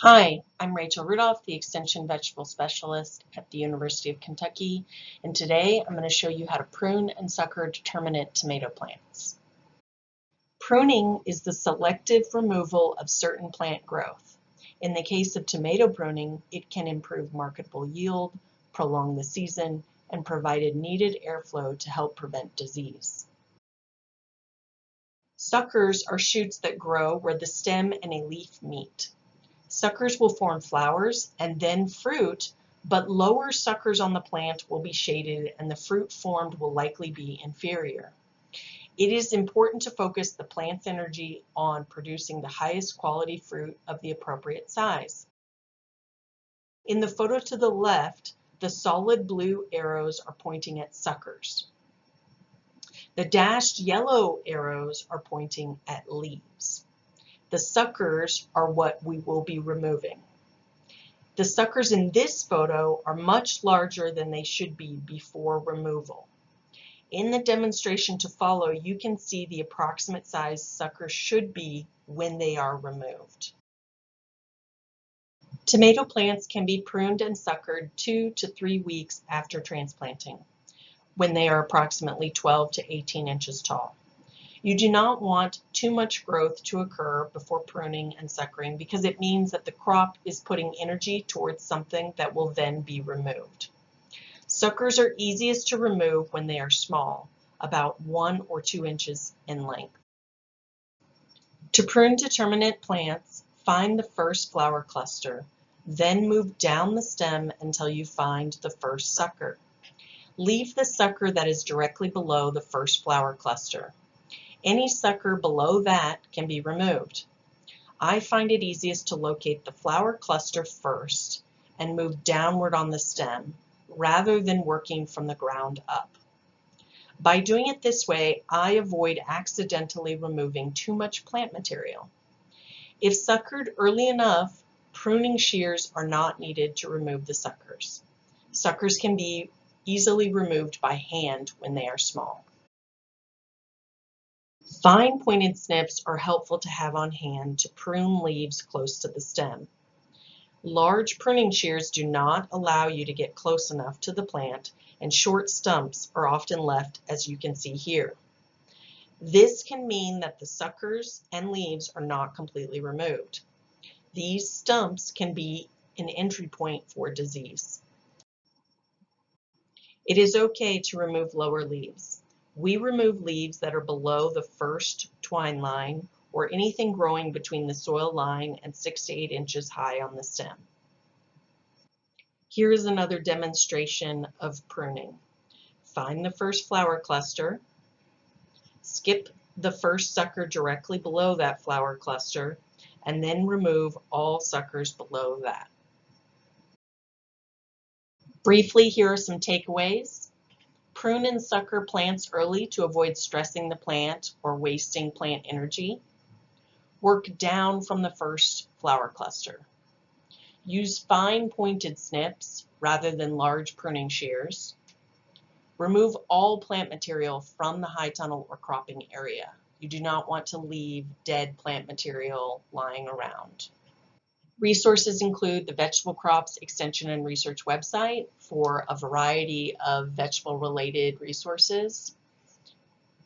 Hi, I'm Rachel Rudolph, the Extension Vegetable Specialist at the University of Kentucky, and today I'm going to show you how to prune and sucker determinate tomato plants. Pruning is the selective removal of certain plant growth. In the case of tomato pruning, it can improve marketable yield, prolong the season, and provide needed airflow to help prevent disease. Suckers are shoots that grow where the stem and a leaf meet. Suckers will form flowers and then fruit, but lower suckers on the plant will be shaded and the fruit formed will likely be inferior. It is important to focus the plant's energy on producing the highest quality fruit of the appropriate size. In the photo to the left, the solid blue arrows are pointing at suckers. The dashed yellow arrows are pointing at leaves. The suckers are what we will be removing. The suckers in this photo are much larger than they should be before removal. In the demonstration to follow, you can see the approximate size suckers should be when they are removed. Tomato plants can be pruned and suckered 2 to 3 weeks after transplanting, when they are approximately 12 to 18 inches tall. You do not want too much growth to occur before pruning and suckering because it means that the crop is putting energy towards something that will then be removed. Suckers are easiest to remove when they are small, about 1 or 2 inches in length. To prune determinate plants, find the first flower cluster, then move down the stem until you find the first sucker. Leave the sucker that is directly below the first flower cluster. Any sucker below that can be removed. I find it easiest to locate the flower cluster first and move downward on the stem, rather than working from the ground up. By doing it this way, I avoid accidentally removing too much plant material. If suckered early enough, pruning shears are not needed to remove the suckers. Suckers can be easily removed by hand when they are small. Fine pointed snips are helpful to have on hand to prune leaves close to the stem. Large pruning shears do not allow you to get close enough to the plant, and short stumps are often left, as you can see here. This can mean that the suckers and leaves are not completely removed. These stumps can be an entry point for disease. It is okay to remove lower leaves. We remove leaves that are below the first twine line or anything growing between the soil line and 6 to 8 inches high on the stem. Here is another demonstration of pruning. Find the first flower cluster, skip the first sucker directly below that flower cluster, and then remove all suckers below that. Briefly, here are some takeaways. Prune and sucker plants early to avoid stressing the plant or wasting plant energy. Work down from the first flower cluster. Use fine pointed snips rather than large pruning shears. Remove all plant material from the high tunnel or cropping area. You do not want to leave dead plant material lying around. Resources include the Vegetable Crops Extension and Research website for a variety of vegetable-related resources.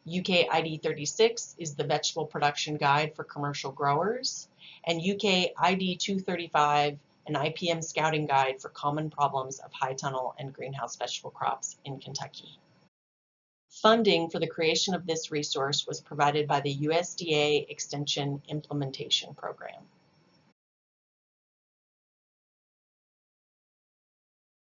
UK ID 36 is the Vegetable Production Guide for commercial growers, and UK ID 235, an IPM Scouting Guide for common problems of high tunnel and greenhouse vegetable crops in Kentucky. Funding for the creation of this resource was provided by the USDA Extension Implementation Program.